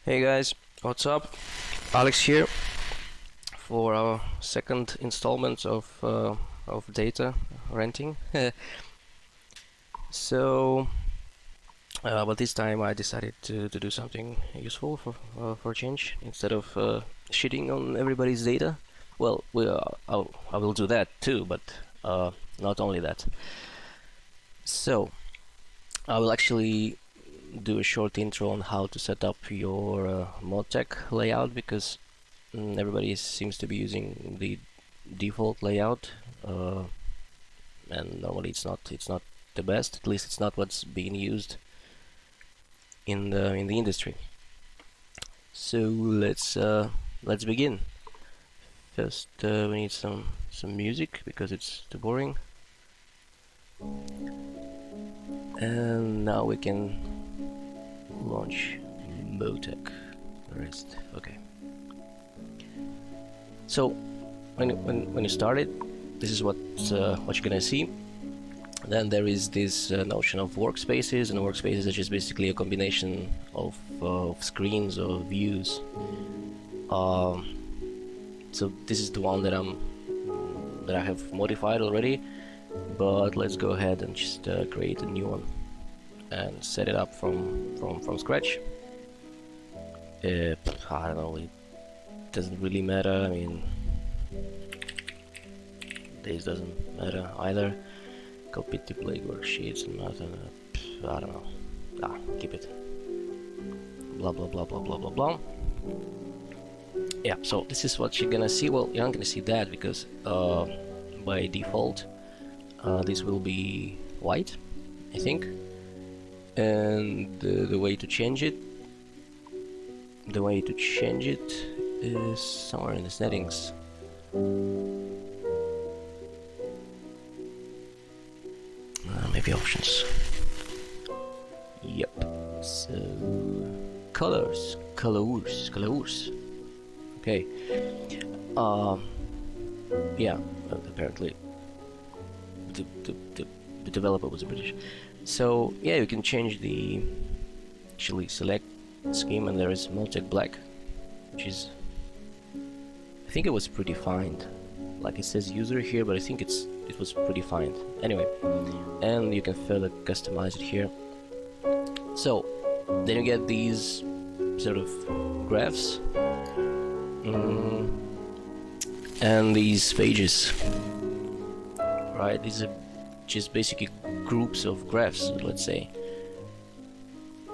Hey guys, what's up? Alex here for our second installment of data renting. so, but this time I decided to do something useful for a change instead of shitting on everybody's data. Well, I will do that too, but not only that. So, I will actually do a short intro on how to set up your modtech layout because everybody seems to be using the default layout, and normally it's not the best. At least it's not what's being used in the industry. So let's begin. First, we need some music because it's too boring, and now we can launch modtech. Rest. Okay. So when you start it, this is what you're gonna see. Then there is this notion of workspaces, and workspaces are just basically a combination of screens or views. So this is the one that I have modified already, but let's go ahead and just create a new one and set it up from scratch. I don't know, it doesn't really matter. I mean, this doesn't matter either. Copy to play worksheets and nothing. I don't know. Keep it. Blah blah blah blah blah blah blah. Yeah, so this is what you're gonna see. Well, you're not gonna see that because by default this will be white, I think. And the way to change it is somewhere in the settings. Maybe options. Yep. So colors. Okay. Yeah. Apparently, the developer was British. So yeah, you can change the actually select scheme, and there is modtech black, which is, I think it was predefined. Like it says user here, but I think it was predefined. Anyway, and you can further customize it here. So then you get these sort of graphs, and these pages. Right, these are just basically groups of graphs, let's say.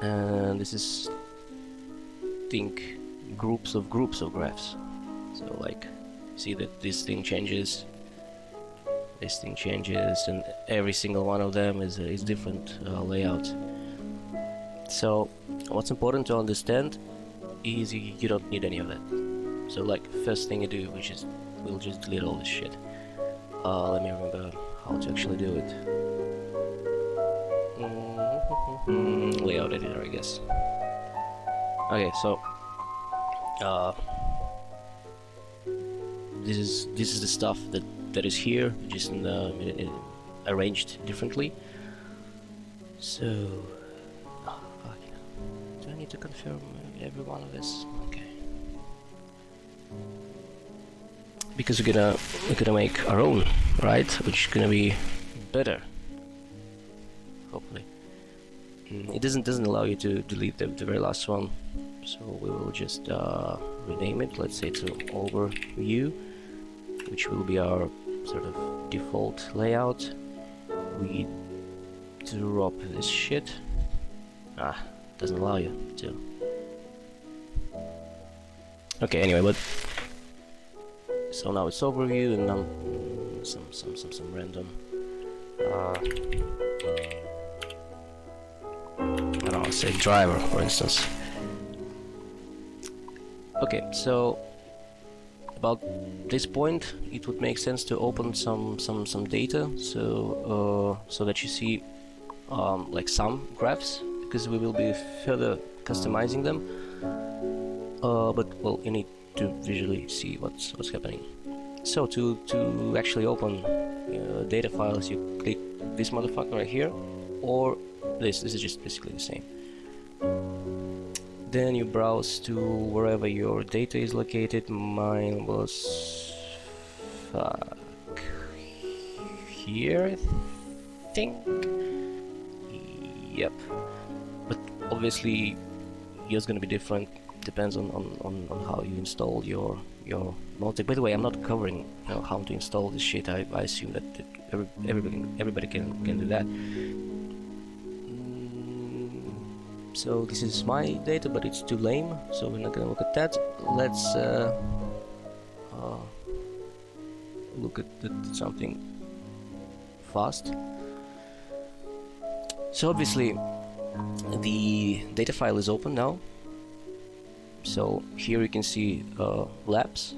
And this is, think, groups of graphs. So like, see that this thing changes, and every single one of them is different layout. So what's important to understand is you don't need any of that. So like, first thing you do, we'll just delete all this shit. Let me remember how to actually do it. Layout editor, I guess. Okay, so this is the stuff that is here, just arranged differently. So, do I need to confirm every one of this? Okay. Because we're gonna make our own, right? Which is gonna be better, hopefully. It doesn't allow you to delete the very last one, so we will just rename it. Let's say to overview, which will be our sort of default layout. We drop this shit. Doesn't allow you to. Okay, anyway, but so now it's overview, and now some random I don't know, say driver, for instance. Okay, so about this point, it would make sense to open some data, so that you see like some graphs, because we will be further customizing them. But well, you need to visually see what's happening. So to actually open data files, you click this motherfucker right here, or this is just basically the same. Then you browse to wherever your data is located. Mine was here, I think. Yep. But obviously yours gonna be different. Depends on how you install your multi. By the way, I'm not covering how to install this shit. I assume that everybody can do that. So this is my data, but it's too lame, so we're not gonna look at that. Let's look at something fast. So obviously the data file is open now. So here you can see labs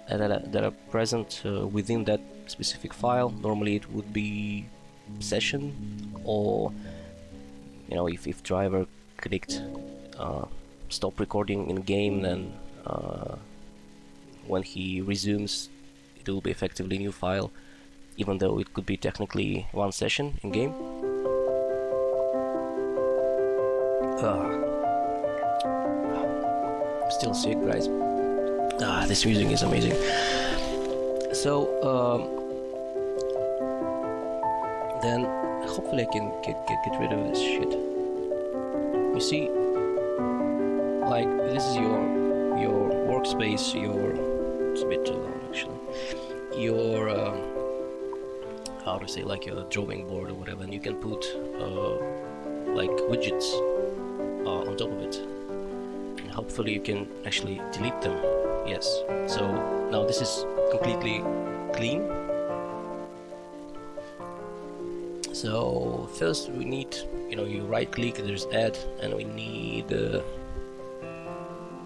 that are present within that specific file. Normally it would be session, or if driver clicked stop recording in game, then when he resumes it will be effectively a new file, even though it could be technically one session in game. I'm still sick, guys. This music is amazing. So then hopefully I can get rid of this shit. You see, like, this is your workspace, it's a bit too long actually, your how to say, like your drawing board or whatever, and you can put like widgets on top of it, and hopefully you can actually delete them. Yes, so now this is completely clean. So first we need, you right click, there's add, and we need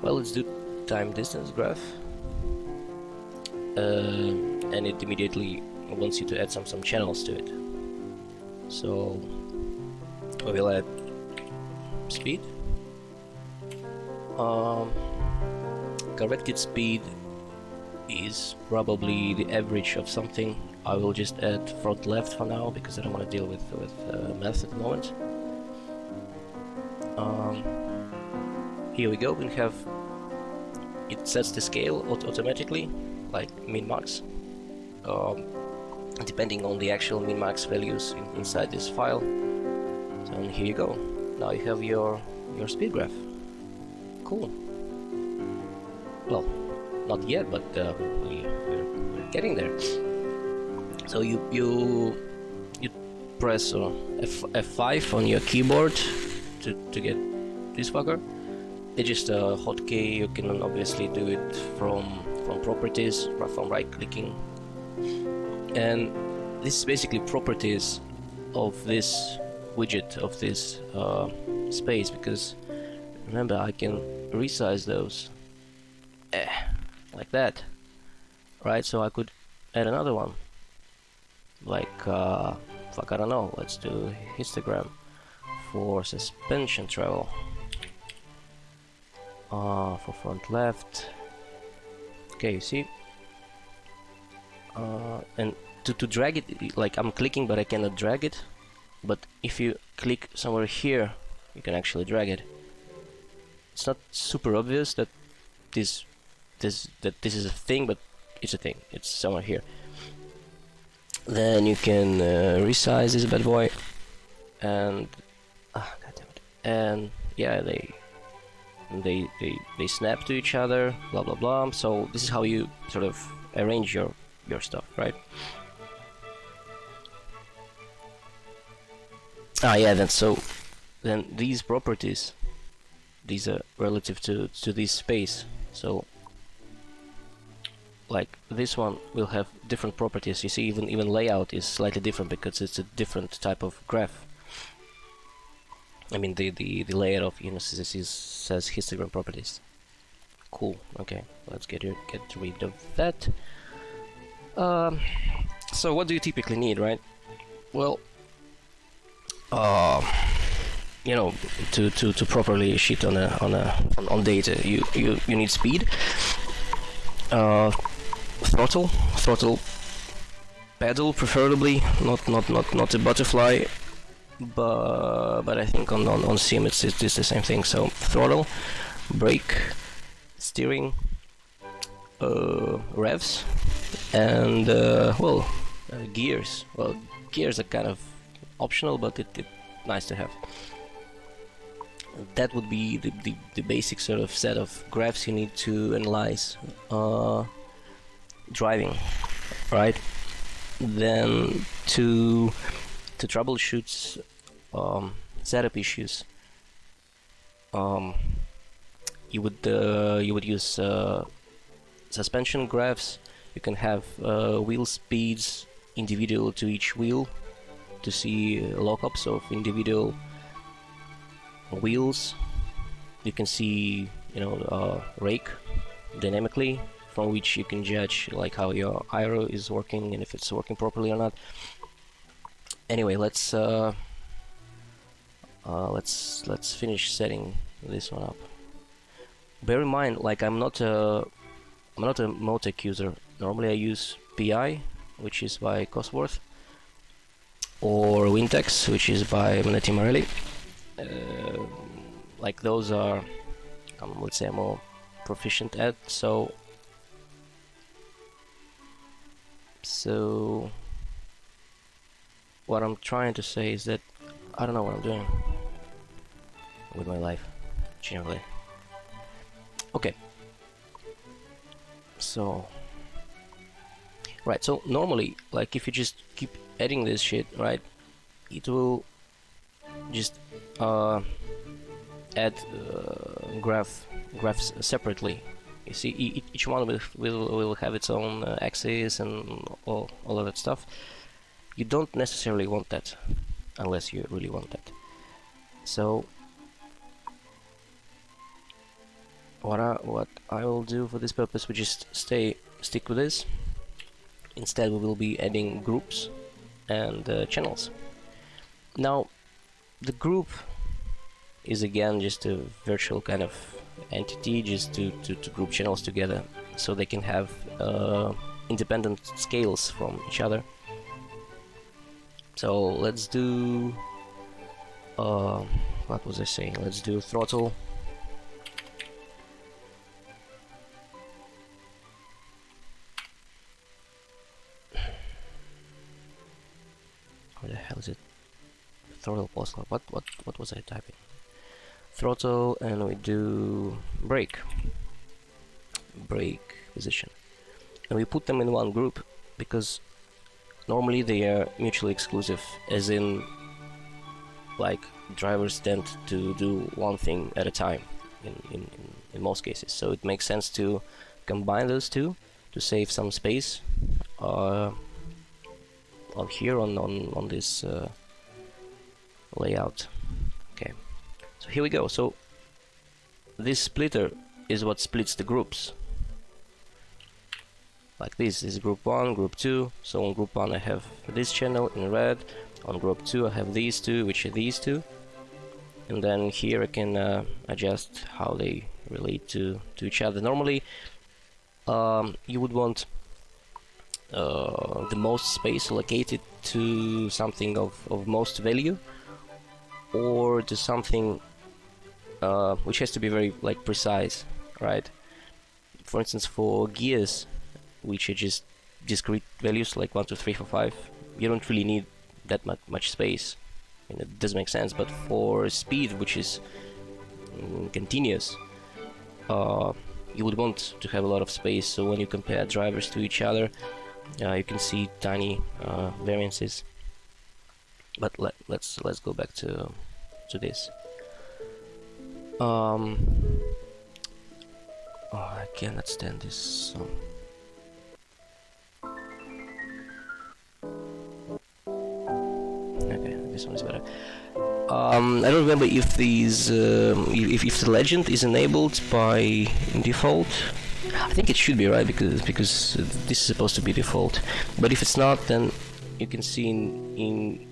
well, let's do time distance graph, and it immediately wants you to add some channels to it. So we will add speed. Corrected speed is probably the average of something. I will just add front left for now because I don't want to deal with math at the moment. Here we go. We have it sets the scale automatically, like min max, depending on the actual min max values inside this file. So here you go. Now you have your speed graph. Cool. Well, not yet, but we're getting there. So you press F5 on your keyboard to get this fucker. It's just a hotkey. You can obviously do it from properties, from right clicking, and this is basically properties of this widget, of this space, because remember I can resize those like that, right? So I could add another one, like fuck, I don't know, let's do histogram for suspension travel, for front left. Okay, you see, and to drag it, like I'm clicking but I cannot drag it, but if you click somewhere here you can actually drag it. It's not super obvious that this is a thing, but it's a thing. It's somewhere here. Then you can resize this bad boy, and god damn it. And yeah, they snap to each other, blah blah blah. So this is how you sort of arrange your stuff, right? Yeah, then these properties, these are relative to this space. So like this one will have different properties. You see, even layout is slightly different because it's a different type of graph. I mean the layout of says histogram properties. Cool. Okay, let's get rid of that. So what do you typically need, right? Well, to properly shit on data, you need speed, throttle pedal preferably, not a butterfly, but I think on sim it's the same thing. So throttle, brake, steering, revs, and gears. Well, gears are kind of optional, but it nice to have. That would be the basic sort of set of graphs you need to analyze driving, right? Then to troubleshoot setup issues, you would use suspension graphs. You can have wheel speeds individual to each wheel to see lockups of individual wheels. You can see, rake dynamically, from which you can judge like how your aero is working and if it's working properly or not. Anyway, let's finish setting this one up. Bear in mind, like I'm not a Motec user. Normally I use PI, which is by Cosworth, or Wintex, which is by Manetti Marelli. Like those are, let's say, I'm more proficient at. So what I'm trying to say is that I don't know what I'm doing with my life generally. Okay, so right, so normally, like, if you just keep adding this shit, right, it will just add graphs separately. You see, each one will have its own axis and all of that stuff. You don't necessarily want that unless you really want that. So what I will do for this purpose, we just stick with this. Instead, we will be adding groups and channels. Now, the group is again just a virtual kind of entity, just to group channels together so they can have independent scales from each other. So let's do what was I saying? Let's do throttle. Where the hell is it? Throttle pulse. What was I typing? Throttle, and we do brake position, and we put them in one group because normally they are mutually exclusive, as in, like, drivers tend to do one thing at a time in most cases, so it makes sense to combine those two to save some space on here on this layout. Okay, so here we go. So this splitter is what splits the groups. Like this is group 1, group 2. So on group 1 I have this channel in red. On group 2 I have these two, which are these two. And then here I can adjust how they relate to each other. Normally you would want the most space allocated to something of most value, or to something which has to be very, like, precise, right? For instance, for gears, which are just discrete values like 1, 2, 3, 4, 5, you don't really need that much space. I mean, it does make sense, but for speed, which is continuous, you would want to have a lot of space. So when you compare drivers to each other, you can see tiny variances. But let's go back to this. Oh, I cannot stand this song. Okay, this one is better. I don't remember if these if the legend is enabled by default. I think it should be, right, because this is supposed to be default. But if it's not, then you can see in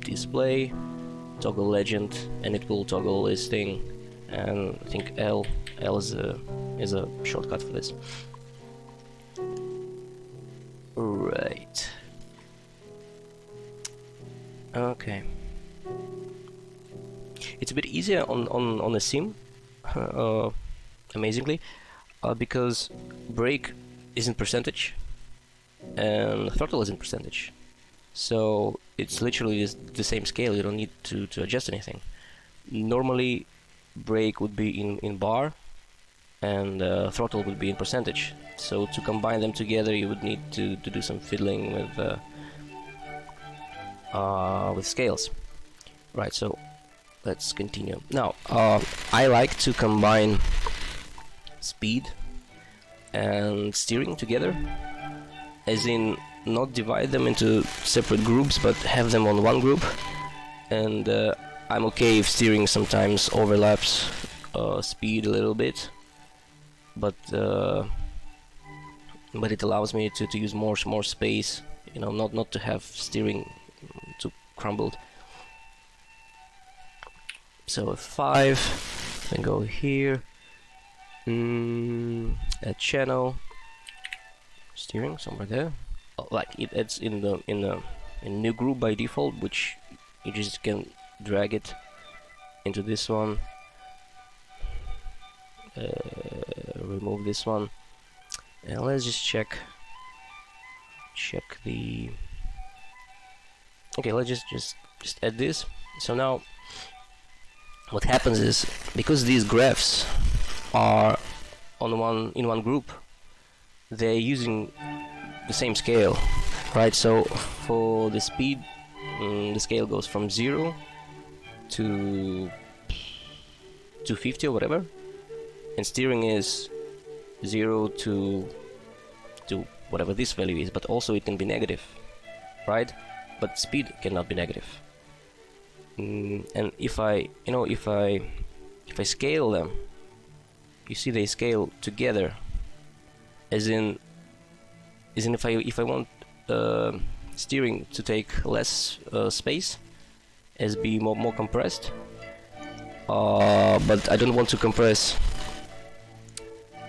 display toggle legend, and it will toggle this thing. And I think L is a shortcut for this. Right. Okay. It's a bit easier on a sim amazingly, because brake is in percentage and throttle is in percentage. So it's literally the same scale. You don't need to adjust anything. Normally, brake would be in bar and throttle would be in percentage. So to combine them together, you would need to do some fiddling with scales. Right, so let's continue. Now, I like to combine speed and steering together, as in not divide them into separate groups, but have them on one group. And I'm okay if steering sometimes overlaps speed a little bit, but it allows me to use more space. You know, not to have steering too crumbled. So 5, then go here, a channel, steering somewhere there. Like it's in new group by default, which you just can drag it into this one, remove this one, and let's just check the. Okay, let's just add this. So now what happens is, because these graphs are in one group, they're using the same scale, right? So for the speed, the scale goes from 0 to 250 or whatever, and steering is 0 to whatever this value is, but also it can be negative, right? But speed cannot be negative. And if I scale them, you see they scale together, as in if I want steering to take less space, as be more compressed, but I don't want to compress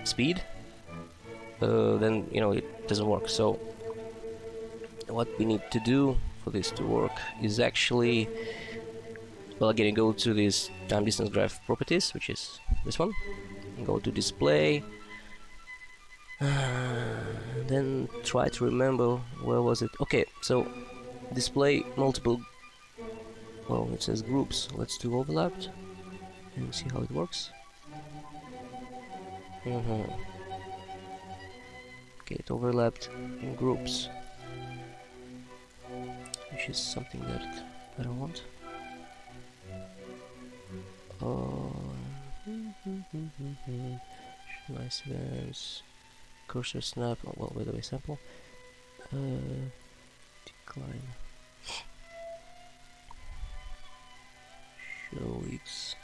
speed, then it doesn't work. So what we need to do for this to work is actually, well, again, go to this time distance graph properties, which is this one, and go to display, then try to remember where was it. Okay, so display multiple, well, it says groups. Let's do overlapped and see how it works. Okay, it overlapped in groups, which is something that I don't want. Nice events, cursor snap, well, by the way, sample, decline, show X.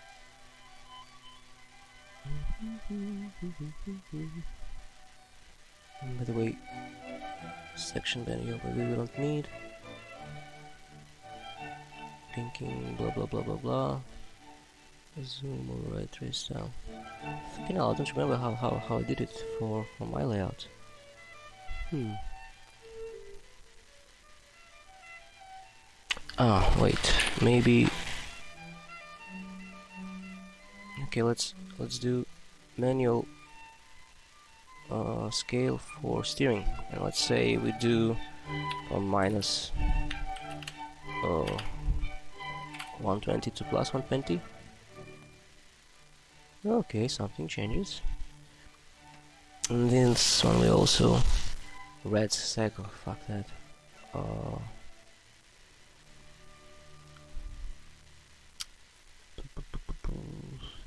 And by the way, section menu we don't need, linking, blah blah blah blah blah. Zoom override trace down. Fucking hell, I don't remember how I did it for my layout. Ah, wait, maybe. Okay, let's do manual scale for steering, and let's say we do a minus 120 to plus 120. Okay, something changes. And this one we also red cycle. Fuck that.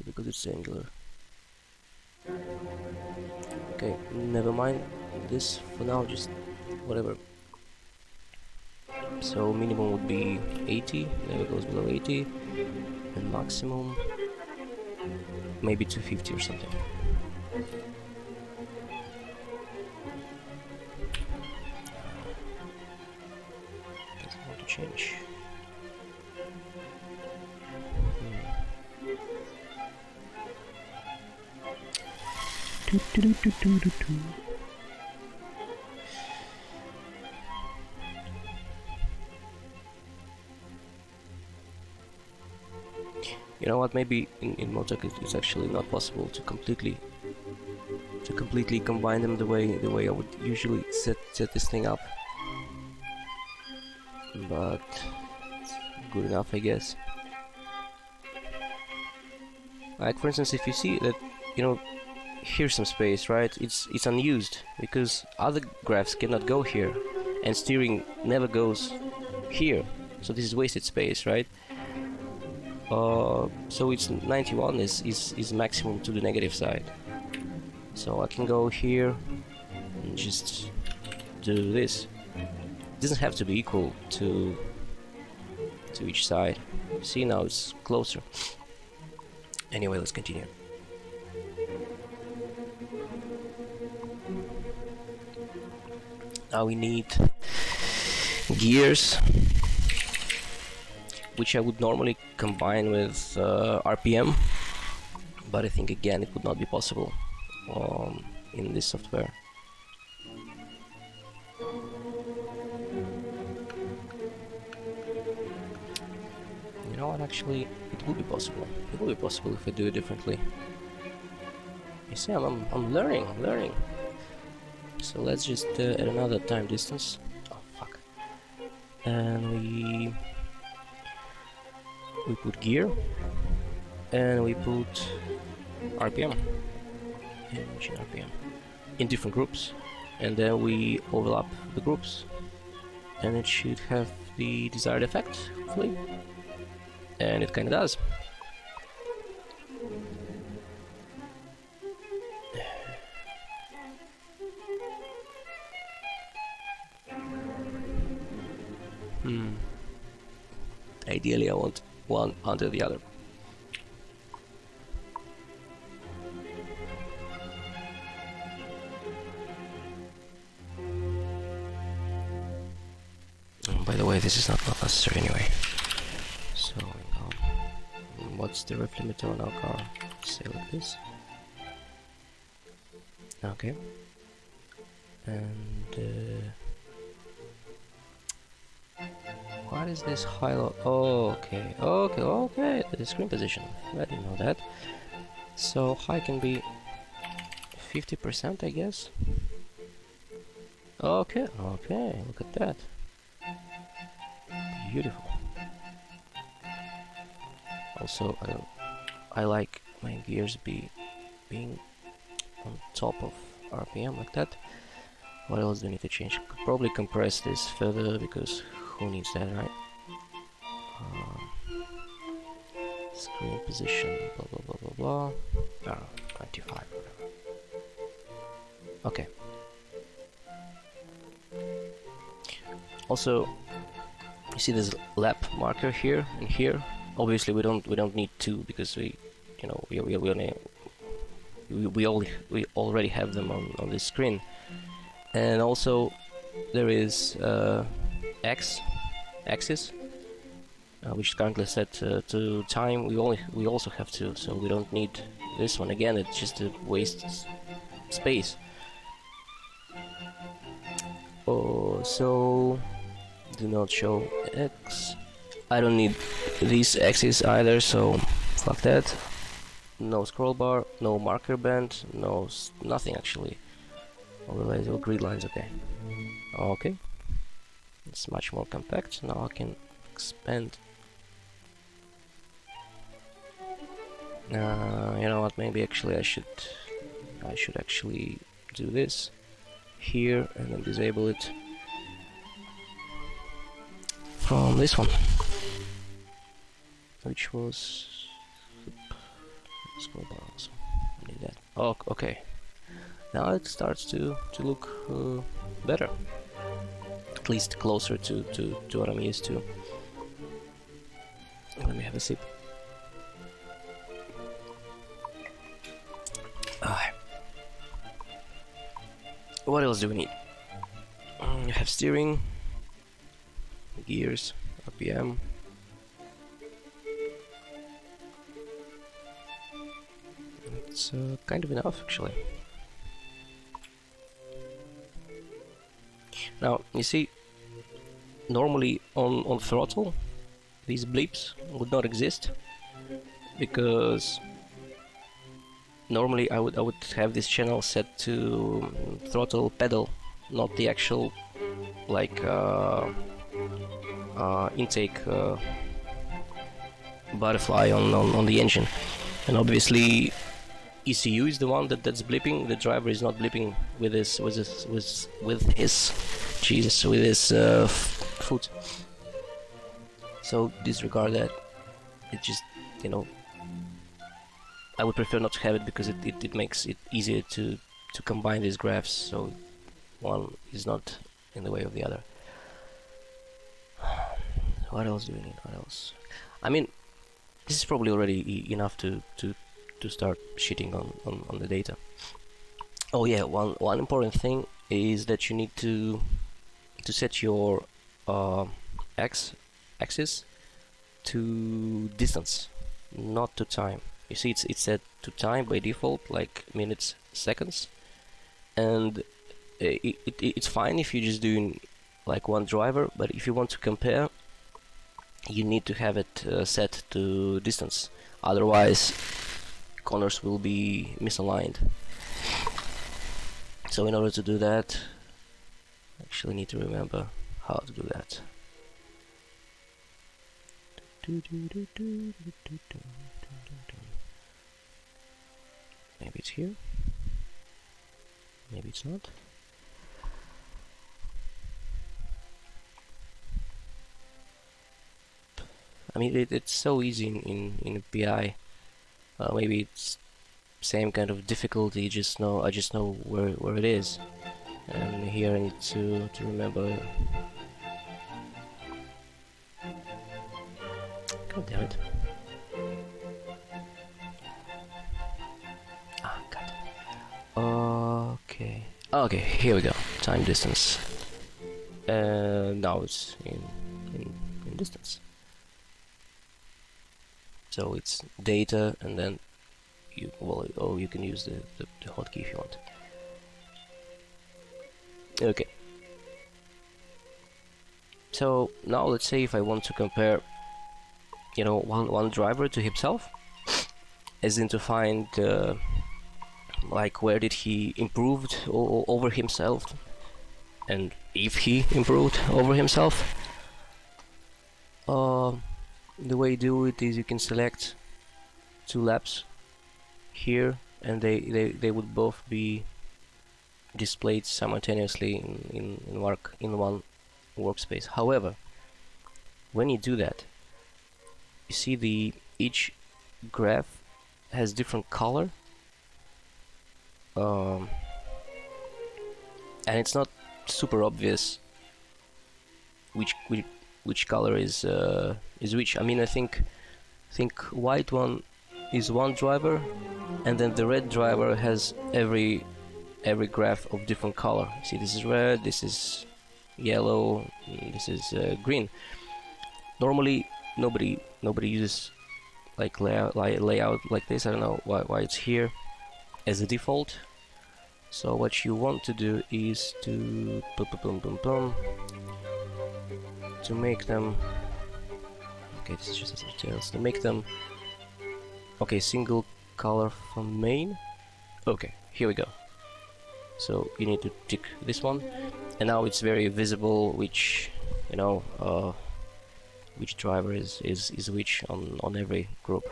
Because it's angular. Okay, never mind this for now. Just whatever. So minimum would be 80. Never goes below 80, and maximum maybe 250 or something. Doesn't want to change. You know what, maybe in Motec it's actually not possible to completely to completely combine them the way I would usually set this thing up, but it's good enough, I guess. Like for instance, if you see that, you know, here's some space, right? It's unused because other graphs cannot go here, and steering never goes here, so this is wasted space, right? So it's 91 is maximum to the negative side. So I can go here and just do this. It doesn't have to be equal to each side. See, now it's closer. Anyway, let's continue. Now we need gears, which I would normally combine with RPM, but I think again it would not be possible in this software. You know what, actually it will be possible. It will be possible if I do it differently. You see, I'm learning. So let's just add another time distance. Oh fuck. And we put gear, and we put RPM, engine RPM, in different groups, and then we overlap the groups, and it should have the desired effect, hopefully, and it kinda does. Ideally I want one under the other. By the way, this is not necessary anyway. So, what's the ref limiter on our car? Say like this. Okay. And what is this high-low? Oh, okay. The screen position. I didn't know that. So high can be 50%, I guess. Okay. Look at that. Beautiful. Also, I like my gears being on top of RPM like that. What else do I need to change? Could probably compress this further because who needs that, right? Screen position, blah. 25, whatever. Okay. Also, you see this lap marker here and here. Obviously, we don't need two because we already have them on this screen. And also, there is axis, which is currently set to time. We also have to, so we don't need this one again. It's just a waste space. Oh, so do not show X. I don't need these axes either, so fuck that. No scroll bar, no marker band, nothing actually. Overlays or grid lines, okay. Okay. It's much more compact. Now I can expand. You know what? Maybe actually I should actually do this here and then disable it from this one, which was scroll bar also. I need that. Oh, okay. Now it starts to look better. At least closer to what I'm used to. Let me have a sip. What else do we need? You have steering, gears, RPM. It's kind of enough actually. Now, you see, normally on throttle, these bleeps would not exist because normally I would have this channel set to throttle pedal, not the actual like intake butterfly on the engine. And obviously ECU is the one that's blipping. The driver is not blipping with his Jesus, with his foot. So disregard that. It just, you know, I would prefer not to have it because it makes it easier to combine these graphs, so one is not in the way of the other. What else do we need? What else? I mean, this is probably already enough to start shitting on the data. Oh yeah, one important thing is that you need to set your axis to distance, not to time. You see, it's set to time by default, like minutes, seconds, and it's fine if you're just doing like one driver. But if you want to compare, you need to have it set to distance. Otherwise, corners will be misaligned. So in order to do that, I actually need to remember how to do that. Maybe it's here, maybe it's not. I mean, it's so easy in PI. Maybe it's same kind of difficulty. I just know where it is, and here I need to remember. God damn it! Ah, God. Okay. Okay, here we go. Time distance. Now it's in distance. So it's data, and then you you can use the hotkey if you want. Okay. So now let's say if I want to compare, you know, one driver to himself, as in to find like where did he improved over himself, and if he improved over himself. The way you do it is you can select 2 laps here, and they would both be displayed simultaneously in one workspace. However, when you do that, you see each graph has different color, and it's not super obvious which color is which. I mean, I think white one is one driver, and then the red driver has every graph of different color. See, this is red, this is yellow, this is green. Normally nobody uses like layout like this. I don't know why it's here as a default. So what you want to do is to to make them, okay, this is just as details, to make them, okay, single color from main. Okay, here we go. So you need to tick this one, and now it's very visible which, you know, which driver is which on every group.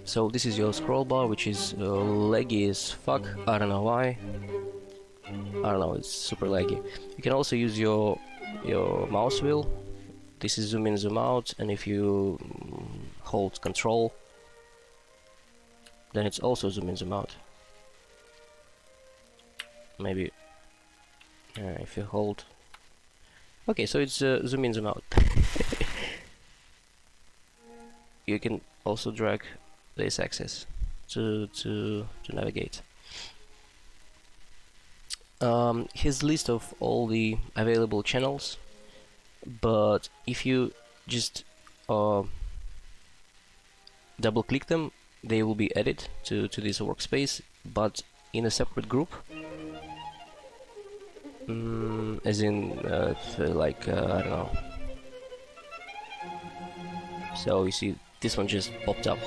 So this is your scroll bar, which is laggy as fuck. I don't know why. I don't know, it's super laggy. You can also use your mouse wheel. This is zoom in, zoom out, and if you hold control, then it's also zoom in, zoom out. Maybe if you hold, okay, so it's zoom in, zoom out. You can also drag this axis to navigate. His list of all the available channels, but if you just double click them, they will be added to this workspace, but in a separate group. As in like I don't know. So you see this one just popped up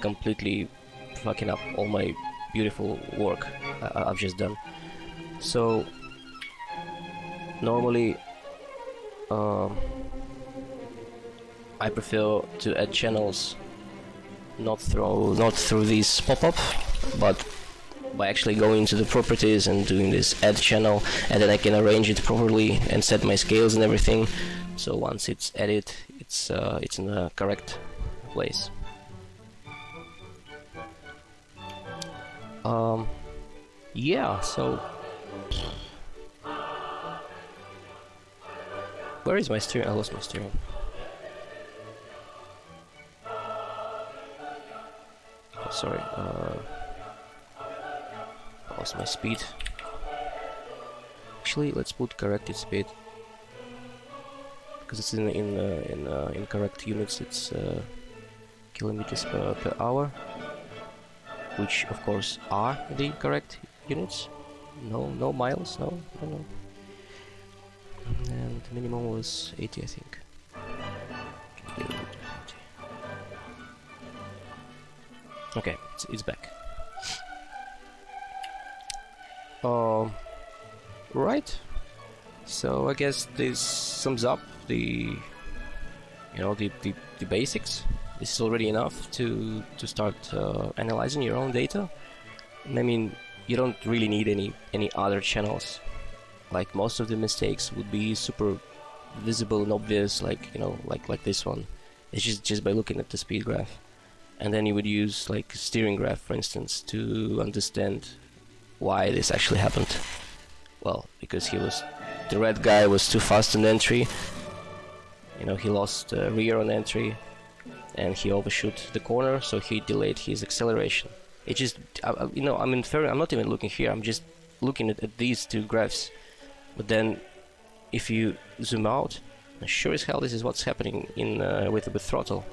completely fucking up all my beautiful work I've just done. So normally I prefer to add channels not through these pop-up, but by actually going into the properties and doing this add channel, and then I can arrange it properly and set my scales and everything. So once it's added, it's in the correct place. Yeah, so where is my steering? I lost my steering. Oh, sorry, I lost my speed. Actually, let's put corrected speed, because it's in correct units. It's kilometers per hour, which of course are the correct units. No miles, no. And the minimum was 80, I think. Okay, it's back. Right. So I guess this sums up the basics. This is already enough to start analyzing your own data. I mean, you don't really need any other channels. Like most of the mistakes would be super visible and obvious, like like this one. It's just by looking at the speed graph, and then you would use like steering graph, for instance, to understand why this actually happened. Well, because the red guy was too fast on entry. He lost rear on entry, and he overshoot the corner, so he delayed his acceleration. It just, I'm inferring. I'm not even looking here. I'm just looking at these two graphs. But then, if you zoom out, sure as hell, this is what's happening with throttle.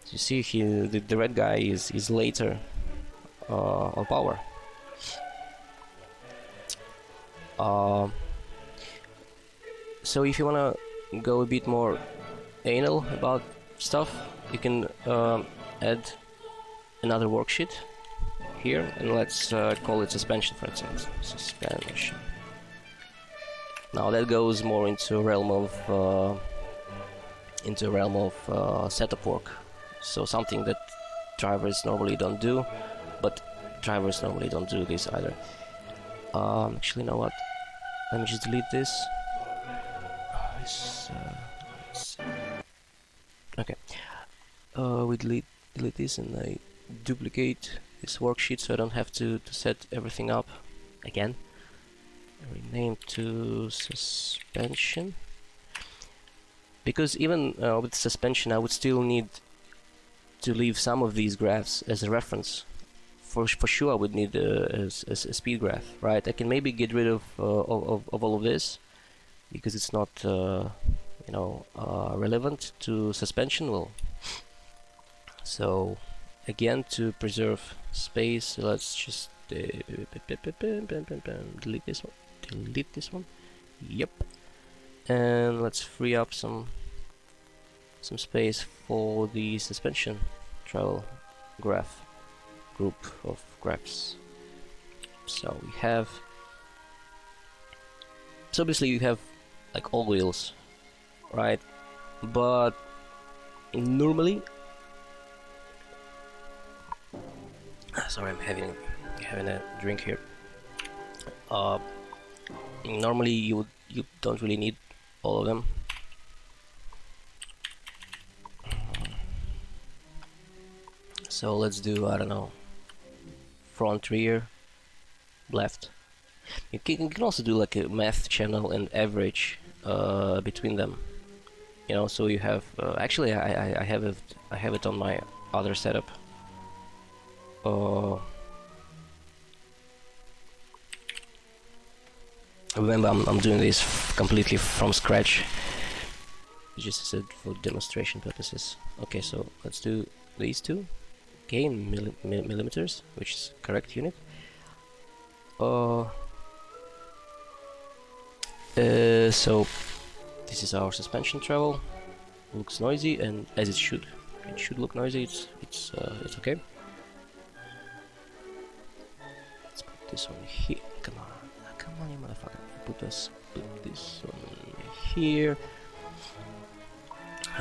So you see, the red guy is later on power. So if you wanna go a bit more anal about stuff, you can add another worksheet here, and let's call it suspension, for instance. Suspension. Now that goes more into a realm of setup work. So something that drivers normally don't do, but drivers normally don't do this either. Actually, you know what? Let me just delete this. Okay. We delete this, and I duplicate this worksheet so I don't have to set everything up again. Rename to suspension, because even with suspension I would still need to leave some of these graphs as a reference. For sure I would need a speed graph, right? I can maybe get rid of all of this because it's not relevant to suspension. Well, so again, to preserve space, let's just delete this one. Yep. And let's free up some space for the suspension travel graph group of graphs. So obviously you have like all wheels, right? But normally, sorry, I'm having a drink here. Normally you don't really need all of them. So let's do, I don't know, front, rear, left. You can also do like a math channel and average between them. So you have actually I have it on my other setup. Remember, I'm doing this completely from scratch, just said for demonstration purposes. Okay, so let's do these two. Okay, in millimeters, which is correct unit. So this is our suspension travel. Looks noisy, and as it should. It should look noisy. It's okay. this one here. Come on, you motherfucker. Put this one here.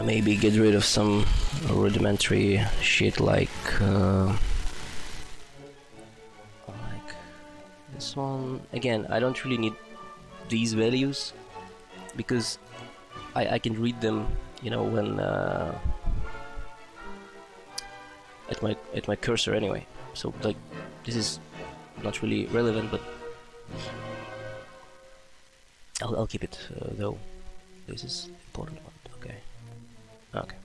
Maybe get rid of some rudimentary shit like this one. Again, I don't really need these values because I can read them, you know, when at my cursor anyway. So like this is not really relevant, but I'll keep it though. This is important one. Okay. Okay.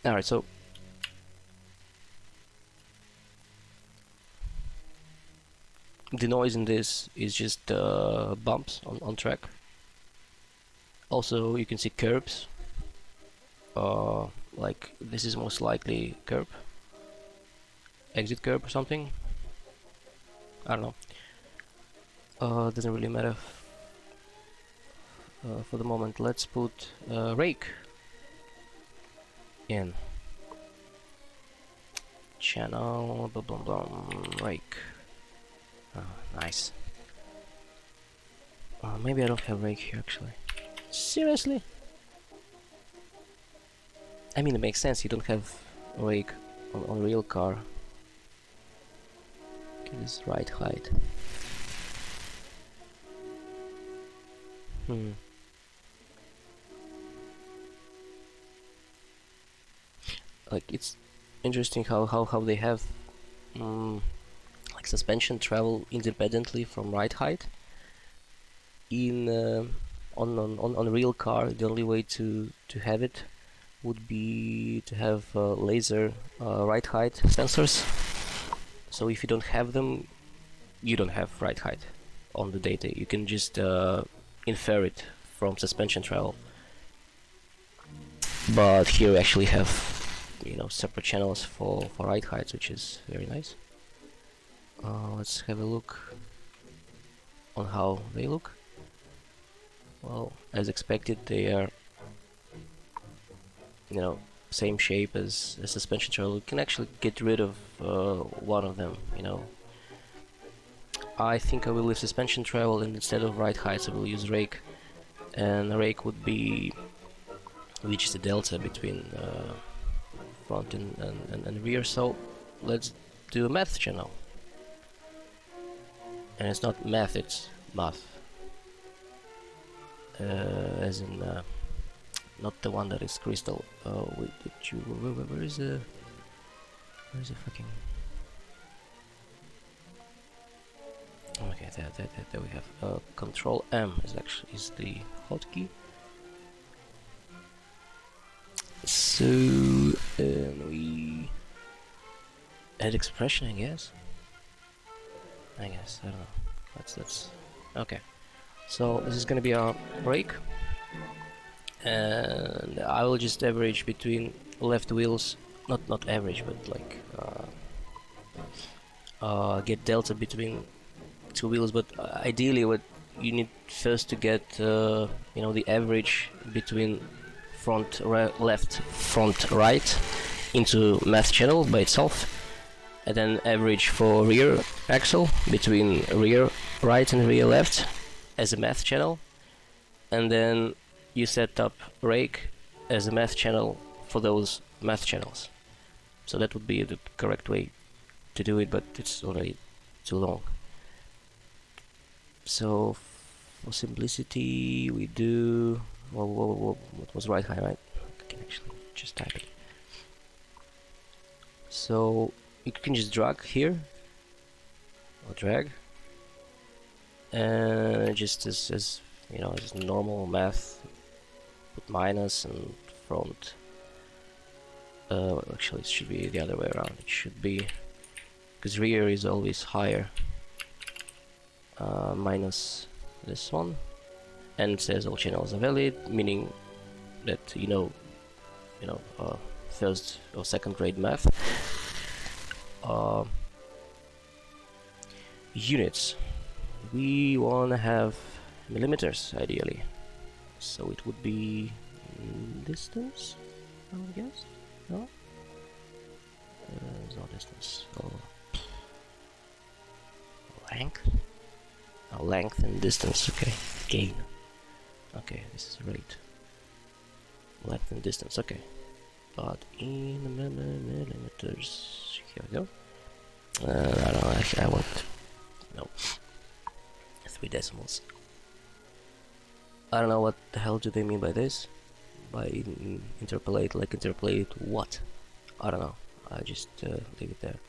All right. So the noise in this is just bumps on track. Also, you can see curbs. Like this is most likely curb, exit curb or something. I don't know. Doesn't really matter for the moment. Let's put rake in channel. Blah blah blah. Rake. Nice. Maybe I don't have rake here actually. Seriously? I mean, it makes sense. You don't have rake on real car. Okay, this right height. Like it's interesting how they have like suspension travel independently from ride height. In on a real car, the only way to have it would be to have laser ride height sensors. So if you don't have them, you don't have ride height on the data. You can just infer it from suspension travel. But here we actually have, you know, separate channels for ride heights, which is very nice. Let's have a look on how they look. Well, as expected, they are, you know, same shape as a suspension travel. You can actually get rid of one of them, you know. I think I will leave suspension travel, and instead of ride heights I will use rake, and a rake would be which is the delta between front and rear. So let's do a math channel, and it's not math, it's math, as in not the one that is crystal. Where is the fucking... Okay, there we have Control M is the hotkey. So we add expression, I guess. I don't know. Let's okay. So this is gonna be our brake, and I will just average between left wheels, not average, but like get delta between two wheels. But ideally, what you need first to get, you know, the average between front left, front right into math channel by itself, and then average for rear axle between rear right and rear left as a math channel, and then you set up rake as a math channel for those math channels. So that would be the correct way to do it, but it's already too long. So for simplicity we do... what was right high, right? I can actually just type it. So you can just drag here, or drag, and just as you know, just normal math, put minus and front. Actually it should be the other way around. It should be, because rear is always higher, minus this one, and it says all channels are valid, meaning that you know first or second grade math. Units, we want to have millimeters ideally, so it would be distance, I would guess. No, No distance. Oh, length. Oh, length and distance. Okay. Gain. Okay, this is rate. Length and distance. Okay. But in millimeters. Here we go. I don't know. Actually, I want no 3 decimals. I don't know what the hell do they mean by this. By interpolate, like interpolate what? I don't know. I just leave it there.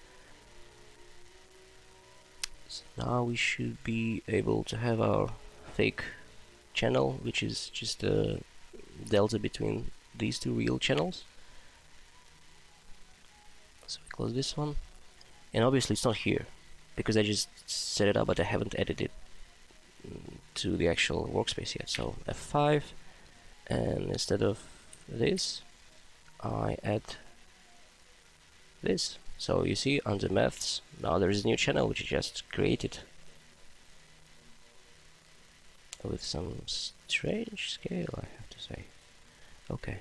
So now we should be able to have our fake channel, which is just the delta between these two real channels. So we close this one, and obviously it's not here because I just set it up, but I haven't added it to the actual workspace yet. So F5, and instead of this, I add this. So you see under maths, now there is a new channel which I just created with some strange scale, I have to say. Okay.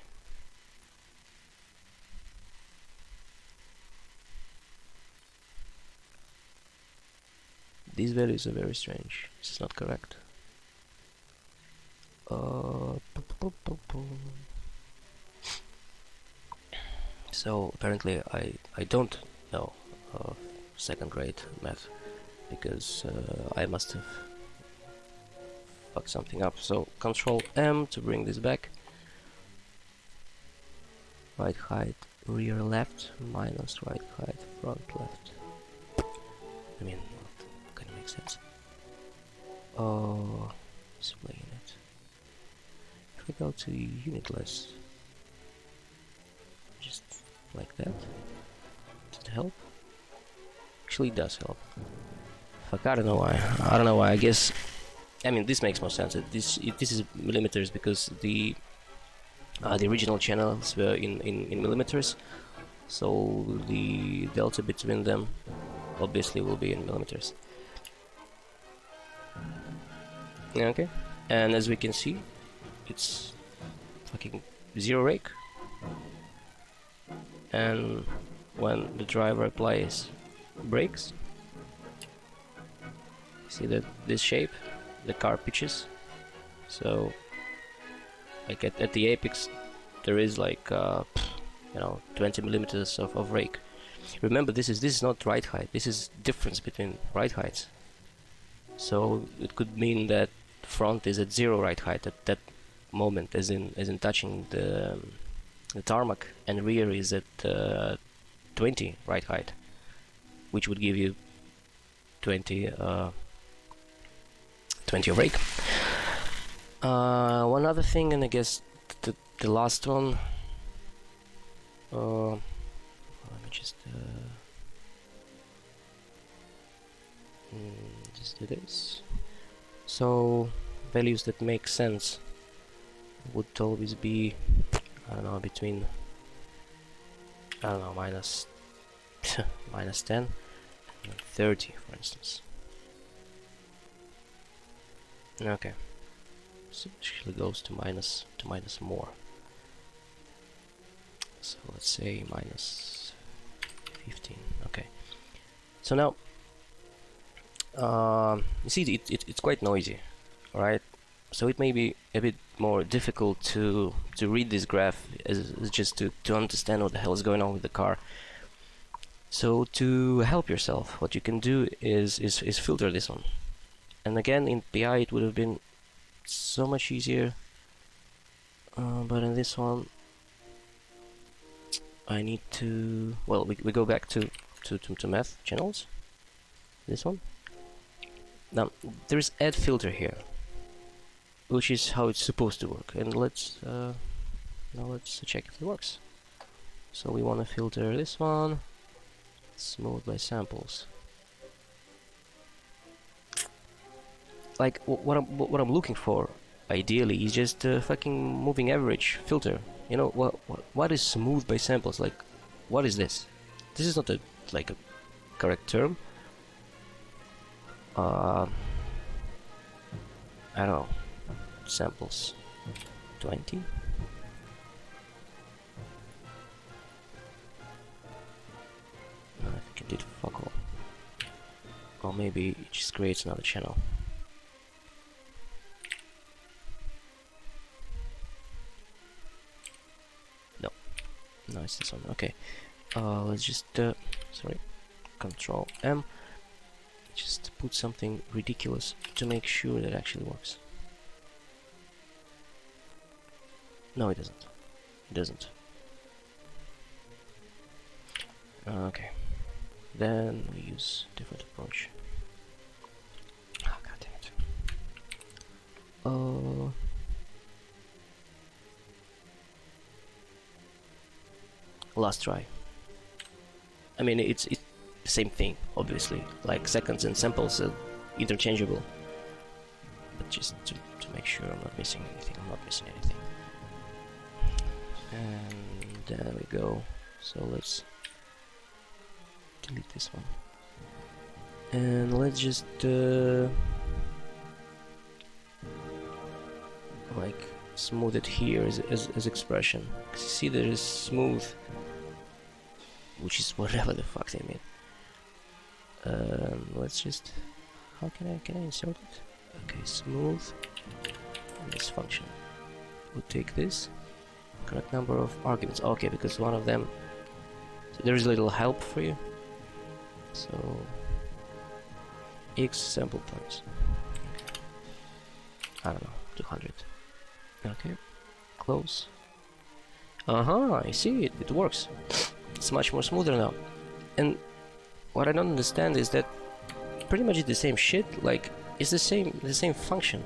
These values are very strange. This is not correct. So apparently I don't know second grade math because I must have fucked something up. So Control M to bring this back. Right height rear left minus right height front left. I mean, what kind of makes sense. Oh, display unit. If we go to unitless, just like that, does it help? Actually, it does help. Fuck, I don't know why. I don't know why. I guess. I mean, this makes more sense. This is millimeters because the original channels were in millimeters, so the delta between them obviously will be in millimeters. Okay, and as we can see, it's fucking zero rake, and when the driver applies brakes, see that this shape, the car pitches. So like at the apex there is like 20 millimeters of rake. Remember, this is not ride height, this is difference between ride heights. So it could mean that front is at 0 ride height at that moment, as in touching the tarmac, and rear is at 20 ride height, which would give you 20 of rake. One other thing, and I guess the last one, let me just do this. So values that make sense would always be, I don't know, between, I don't know, minus minus 10 and 30, for instance. Okay, so it actually goes to minus more. So let's say minus 15. Okay, so now you see it's quite noisy, right? So it may be a bit more difficult to read this graph as just to understand what the hell is going on with the car. So to help yourself, what you can do is filter this one. And again, in PI it would have been so much easier, but in this one I need to, well, we go back to math channels, this one. Now there is add filter here, which is how it's supposed to work, and let's now let's check if it works. So we want to filter this one, smooth by samples. Like what I'm looking for ideally is just a fucking moving average filter. You know what is smooth by samples? Like, what is this? This is not a correct term. I don't know. Samples 20. maybe it just creates another channel. No, it's this one. Okay. Let's just sorry, Control M. Just put something ridiculous to make sure that it actually works. No, it doesn't. It doesn't. Okay. Then we use different approach. Oh, god damn it. Last try. I mean, it's the same thing, obviously. Like seconds and samples are interchangeable. But just to make sure I'm not missing anything. And there we go. So let's delete this one. And let's just like smooth it here as expression. 'Cause you see there is smooth, which is whatever the fuck they mean. Let's just, how can I insert it? Okay, smooth, and this function. We'll take this, correct number of arguments. Okay, because one of them, so there is a little help for you. So x sample points. Okay. I don't know, 200. Okay, close. I see it. It works. It's much more smoother now. And what I don't understand is that pretty much it's the same shit. Like it's the same function.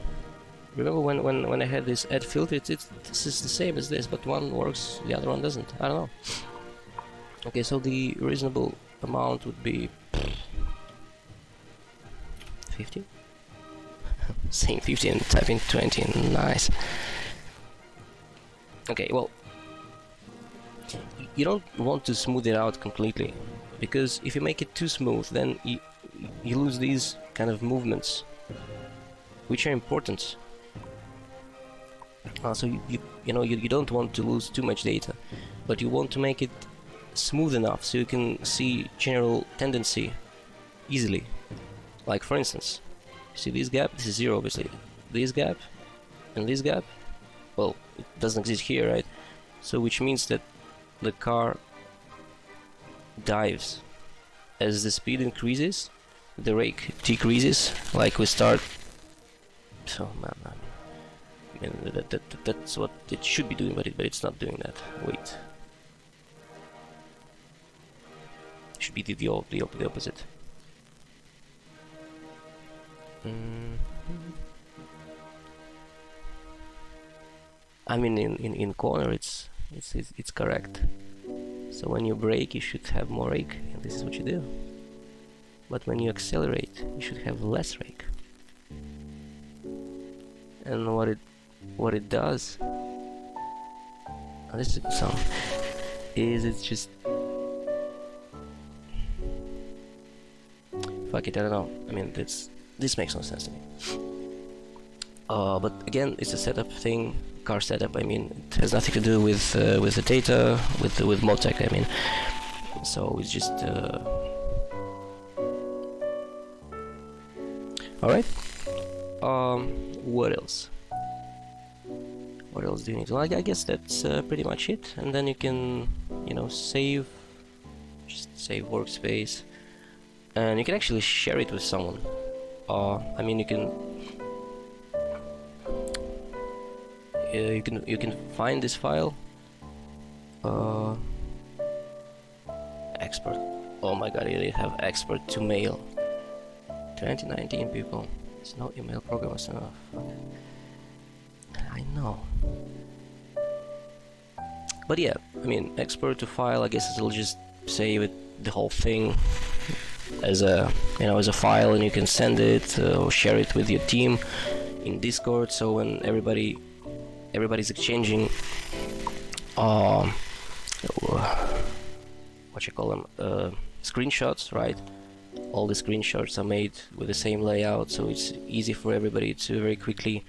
Remember when I had this add filter? This is the same as this, but one works, the other one doesn't. I don't know. Okay, so the reasonable amount would be 50. Saying 50 and typing 20. Nice. Okay, well, you don't want to smooth it out completely, because if you make it too smooth, then you lose these kind of movements, which are important. So you don't want to lose too much data, but you want to make it smooth enough so you can see general tendency easily. Like for instance, see this gap? This is 0, obviously. This gap and this gap, well, it doesn't exist here, right? So which means that the car dives. As the speed increases, the rake decreases. Like we start. Oh man, I mean that's what it should be doing, but it's not doing that. Wait, it should be the opposite. I mean, in corner it's correct. So when you brake, you should have more rake, and this is what you do. But when you accelerate, you should have less rake. And what it does, this is a good sound, is it's just, fuck it, I don't know. I mean, this makes no sense to me. But again, it's a setup thing. Car setup, I mean, it has nothing to do with the data, with modtech, I mean. So it's just alright. What else? What else do you need? Well, I guess that's pretty much it. And then you can, save, just save workspace, and you can actually share it with someone. I mean, you can find this file. Expert. Oh my god, you have expert to mail. 2019 people. There's no email programmers enough. I know. But yeah, I mean, export to file. I guess it'll just save it, the whole thing, as a as a file, and you can send it or share it with your team in Discord. So when everybody's exchanging what you call them, screenshots, right? All the screenshots are made with the same layout, so it's easy for everybody to very quickly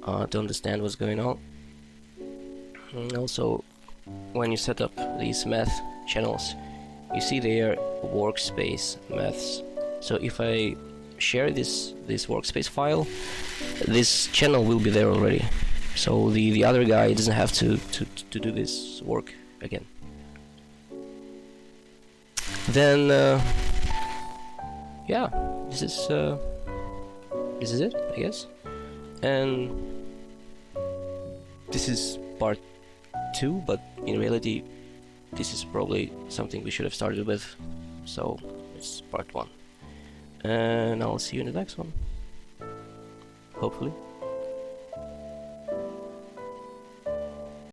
to understand what's going on. And also, when you set up these math channels, you see there workspace maths, So if I share this workspace file, this channel will be there already. So the other guy doesn't have to do this work again. Then yeah, this is it, I guess. And this is part 2, but in reality this is probably something we should have started with, so it's part 1. And I'll see you in the next one, hopefully.